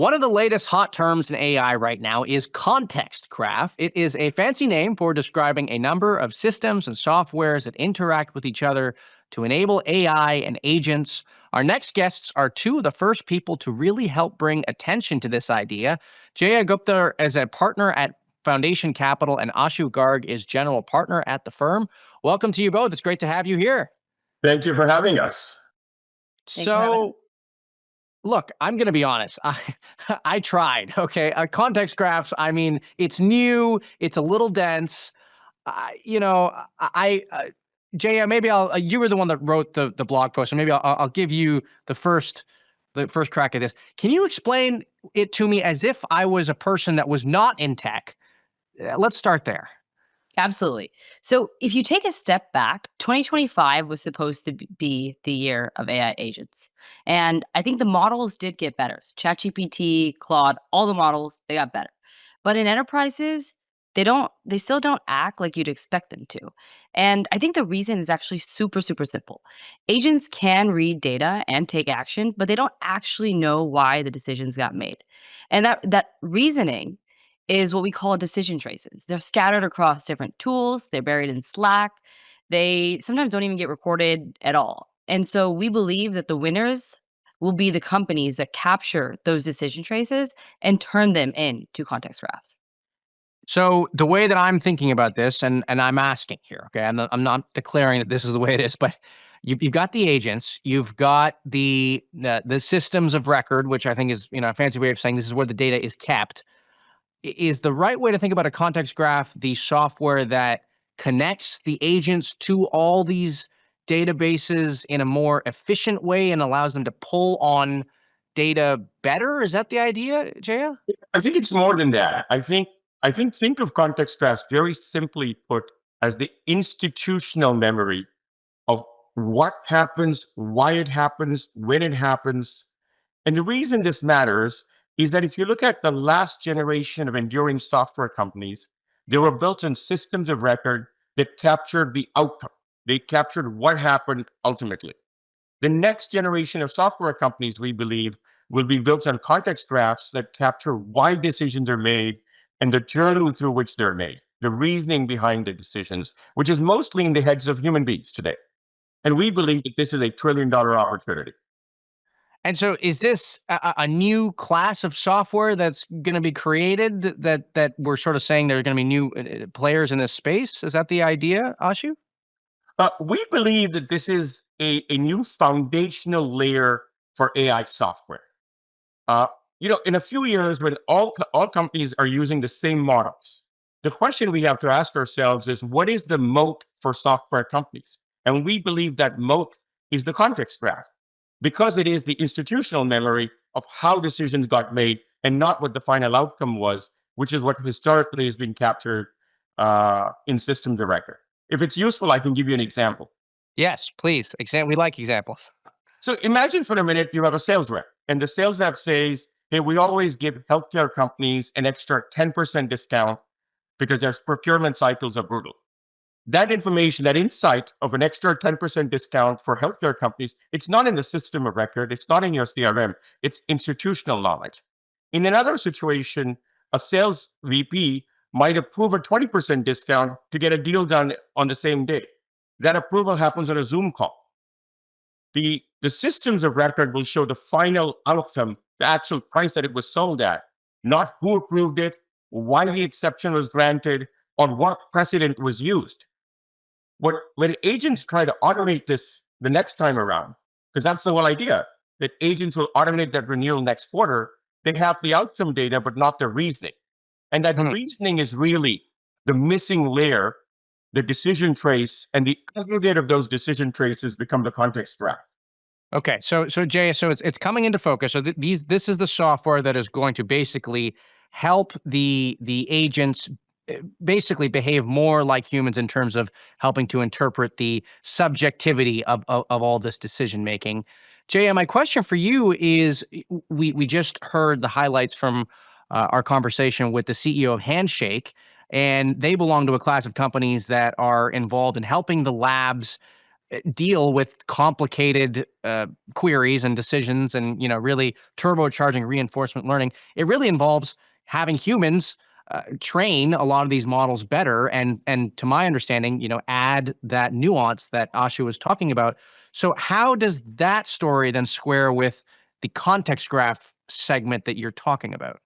One of the latest hot terms in AI right now is context graph. It is a fancy name for describing a number of systems and softwares that interact with each other to enable AI and agents. Our next guests are two of the first people to really help bring attention to this idea. Jaya Gupta is a partner at Foundation Capital, and Ashu Garg is general partner at the firm. Welcome to you both. It's great to have you here. Thank you for having us. Thanks for having us. Look, I'm going to be honest. I tried. Okay, context graphs. I mean, it's new. It's a little dense. Jaya, maybe I'll. You were the one that wrote the blog post, so maybe I'll give you the first crack at this. Can you explain it to me as if I was a person that was not in tech? Let's start there. Absolutely. So if you take a step back, 2025 was supposed to be the year of AI agents. And I think the models did get better. So ChatGPT, Claude, all the models, they got better. But in enterprises, they still don't act like you'd expect them to. And I think the reason is actually super, super simple. Agents can read data and take action, but they don't actually know why the decisions got made. And that reasoning is what we call decision traces. They're scattered across different tools, they're buried in Slack, they sometimes don't even get recorded at all. And so we believe that the winners will be the companies that capture those decision traces and turn them into context graphs. So the way that I'm thinking about this, and I'm asking here, okay, I'm not declaring that this is the way it is, but you've got the agents, you've got the systems of record, which I think is a fancy way of saying this is where the data is kept. Is the right way to think about a context graph the software that connects the agents to all these databases in a more efficient way and allows them to pull on data better? Is that the idea, Jaya? I think it's more than that. I think of context graphs very simply put as the institutional memory of what happens, why it happens, when it happens. And the reason this matters is that if you look at the last generation of enduring software companies, they were built on systems of record that captured the outcome. They captured what happened ultimately. The next generation of software companies, we believe, will be built on context graphs that capture why decisions are made and the journey through which they're made, the reasoning behind the decisions, which is mostly in the heads of human beings today. And we believe that this is a $1 trillion opportunity. And so is this a new class of software that's going to be created that we're sort of saying there are going to be new players in this space? Is that the idea, Ashu? We believe that this is a new foundational layer for AI software. In a few years, when all companies are using the same models, the question we have to ask ourselves is, what is the moat for software companies? And we believe that moat is the context graph, because it is the institutional memory of how decisions got made and not what the final outcome was, which is what historically has been captured in systems of record. If it's useful, I can give you an example. Yes, please. We like examples. So imagine for a minute you have a sales rep, and the sales rep says, hey, we always give healthcare companies an extra 10% discount because their procurement cycles are brutal. That information, that insight of an extra 10% discount for healthcare companies, it's not in the system of record, it's not in your CRM, it's institutional knowledge. In another situation, a sales VP might approve a 20% discount to get a deal done on the same day. That approval happens on a Zoom call. The systems of record will show the final outcome, the actual price that it was sold at, not who approved it, why the exception was granted, or what precedent was used. When agents try to automate this the next time around, because that's the whole idea, that agents will automate that renewal next quarter, they have the outcome data, but not the reasoning. And that reasoning is really the missing layer, the decision trace, and the aggregate of those decision traces become the context graph. Okay, so Jay, so it's coming into focus. So this is the software that is going to basically help the agents basically behave more like humans in terms of helping to interpret the subjectivity of all this decision making. Jaya, my question for you is: we just heard the highlights from our conversation with the CEO of Handshake, and they belong to a class of companies that are involved in helping the labs deal with complicated queries and decisions and, really turbocharging reinforcement learning. It really involves having humans train a lot of these models better and to my understanding, add that nuance that Ashu was talking about. So how does that story then square with the context graph segment that you're talking about?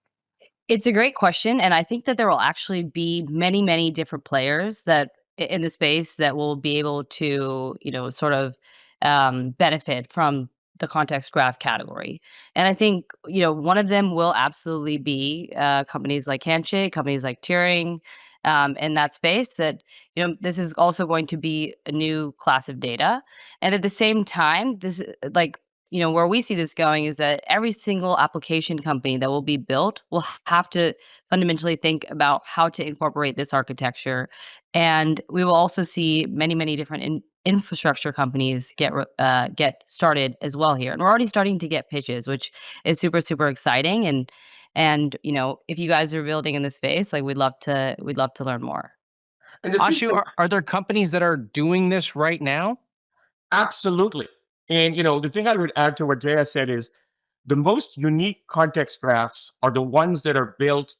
It's a great question, and I think that there will actually be many, many different players that in the space that will be able to, sort of benefit from the context graph category. And I think, one of them will absolutely be companies like Handshake, companies like Turing, in that space. That this is also going to be a new class of data, and at the same time, this like where we see this going is that every single application company that will be built will have to fundamentally think about how to incorporate this architecture. And we will also see many, many different infrastructure companies get started as well here. And we're already starting to get pitches, which is super, super exciting. And if you guys are building in this space, like we'd love to learn more. And the thing Ashu, are there companies that are doing this right now? Absolutely. And the thing I would add to what Jaya said is the most unique context graphs are the ones that are built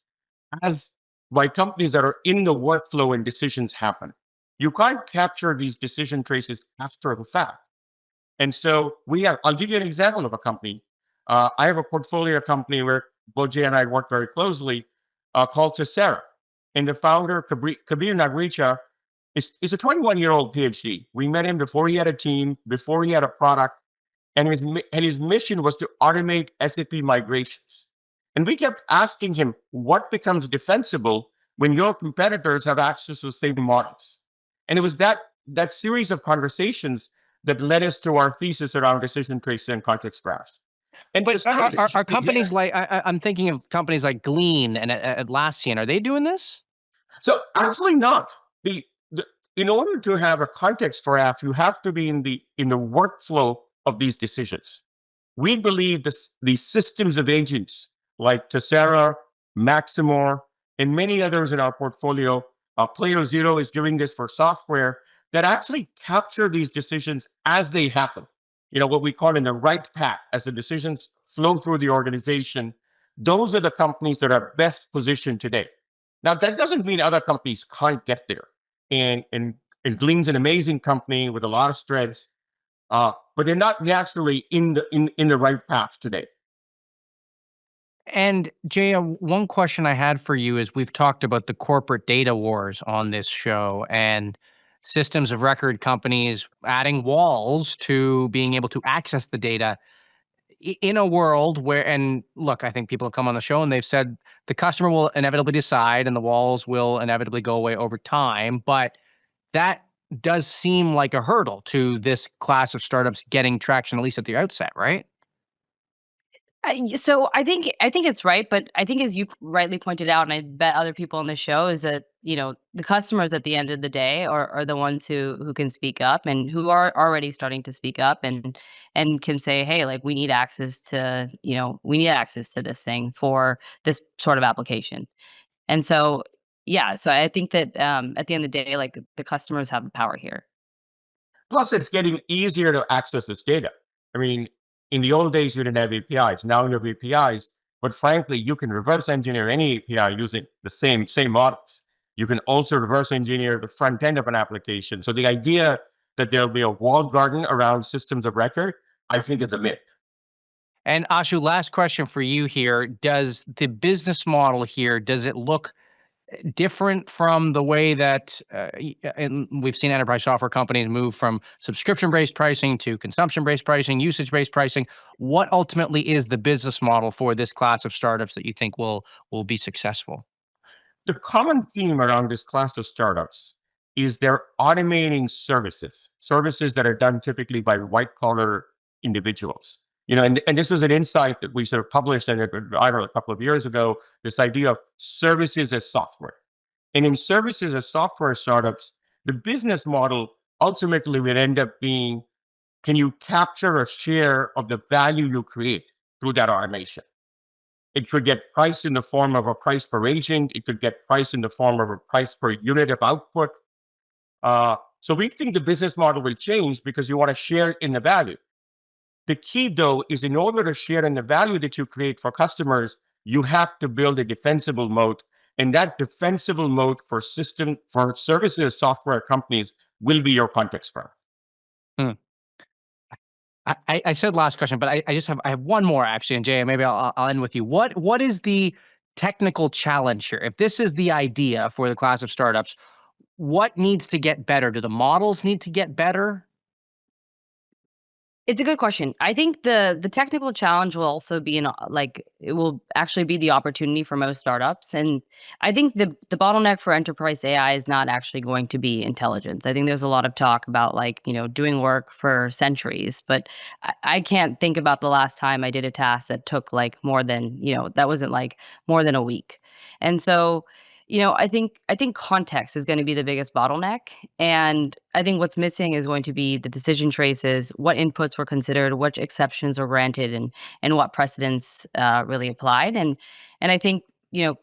as by companies that are in the workflow and decisions happen. You can't capture these decision traces after the fact. And so I'll give you an example of a company. I have a portfolio company where both Jay and I work very closely called Tessera. And the founder, Kabir Nagricha, is a 21-year-old PhD. We met him before he had a team, before he had a product, and his mission was to automate SAP migrations. And we kept asking him, what becomes defensible when your competitors have access to the same models? And it was that series of conversations that led us to our thesis around decision tracing and context graphs. And But are companies like I'm thinking of companies like Glean and Atlassian, are they doing this? So actually not. The in order to have a context graph, you have to be in the workflow of these decisions. We believe these systems of agents like Tessera, Maximor, and many others in our portfolio, Player Zero is doing this for software that actually capture these decisions as they happen. What we call in the right path, as the decisions flow through the organization. Those are the companies that are best positioned today. Now, that doesn't mean other companies can't get there. And Glean's an amazing company with a lot of strengths, but they're not naturally in the right path today. And Jaya, one question I had for you is we've talked about the corporate data wars on this show and systems of record companies adding walls to being able to access the data in a world where, and look, I think people have come on the show and they've said the customer will inevitably decide and the walls will inevitably go away over time. But that does seem like a hurdle to this class of startups getting traction, at least at the outset, right? So I think it's right, but I think as you rightly pointed out, and I bet other people on the show is that the customers at the end of the day are the ones who can speak up and who are already starting to speak up and can say, hey, like we need access to this thing for this sort of application. And so yeah, so I think that at the end of the day, like the customers have the power here. Plus, it's getting easier to access this data. I mean, in the old days, you didn't have APIs. Now you have APIs, but frankly, you can reverse engineer any API using the same models. You can also reverse engineer the front end of an application. So the idea that there'll be a walled garden around systems of record, I think is a myth. And Ashu, last question for you here. Does the business model here, does it look different from the way that and we've seen enterprise software companies move from subscription-based pricing to consumption-based pricing, usage-based pricing? What ultimately is the business model for this class of startups that you think will be successful? The common theme around this class of startups is they're automating services that are done typically by white collar individuals. And this was an insight that we sort of published in a couple of years ago, this idea of services as software. And in services as software startups, the business model ultimately would end up being, can you capture a share of the value you create through that automation? It could get priced in the form of a price per agent. It could get priced in the form of a price per unit of output. So we think the business model will change because you want to share in the value. The key, though, is in order to share in the value that you create for customers, you have to build a defensible moat. And that defensible moat for services, software companies will be your context graph. I said last question, but I have one more actually, and Jaya, maybe I'll end with you. What is the technical challenge here? If this is the idea for the class of startups, what needs to get better? Do the models need to get better? It's a good question. I think the technical challenge will also be it will actually be the opportunity for most startups. And I think the bottleneck for enterprise AI is not actually going to be intelligence. I think there's a lot of talk about doing work for centuries, but I can't think about the last time I did a task that took more than, that wasn't more than a week. And so I think context is going to be the biggest bottleneck, and I think what's missing is going to be the decision traces, what inputs were considered, which exceptions were granted, and what precedents really applied. And I think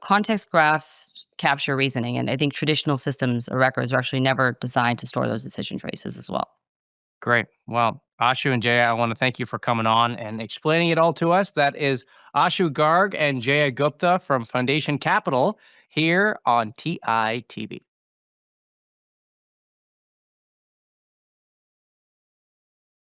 context graphs capture reasoning, and I think traditional systems or records are actually never designed to store those decision traces as well. Great. Well, Ashu and Jaya, I want to thank you for coming on and explaining it all to us. That is Ashu Garg and Jaya Gupta from Foundation Capital here on TI TV.